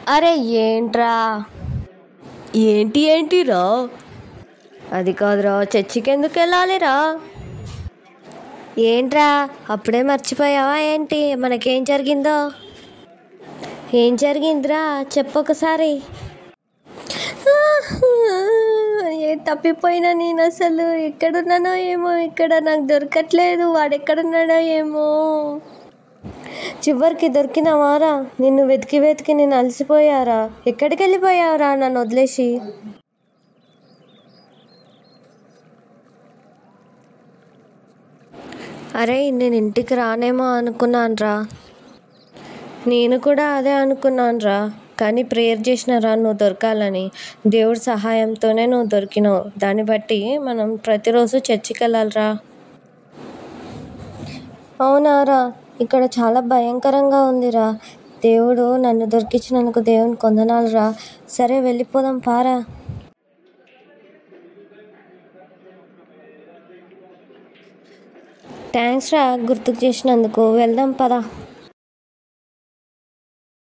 అరే ఏంట్రా? ఏంటిరా? అది కాదురా, చర్చికి ఎందుకు వెళ్ళాలిరా? ఏంట్రా అప్పుడే మర్చిపోయావా ఏంటి? మనకేం జరిగిందో? ఏం జరిగిందిరా చెప్పొకసారి. ఏ తప్పిపోయినా నేను అసలు ఎక్కడున్నానో ఏమో, ఇక్కడ నాకు దొరకట్లేదు. వాడెక్కడున్నాడో ఏమో. చివరికి దొరికినవారా? నిన్ను వెతికి వెతికి నేను అలసిపోయారా? ఎక్కడికి వెళ్ళిపోయావురా నన్ను వదిలేసి? అరే నేను ఇంటికి రానేమో అనుకున్నానురా. నేను కూడా అదే అనుకున్నానురా, కానీ ప్రేయర్ చేసినారా నువ్వు దొరకాలని. దేవుడి సహాయంతోనే నువ్వు దొరికినావు. దాన్ని బట్టి మనం ప్రతిరోజు చర్చికి వెళ్ళాలిరా. అవునారా? ఇక్కడ చాలా భయంకరంగా ఉందిరా. దేవుడు నన్ను దొరికించినందుకు దేవుని కొందనాలురా. సరే వెళ్ళిపోదాం పారా. థ్యాంక్స్ రా గుర్తుకు చేసినందుకు. వెళ్దాం పదా.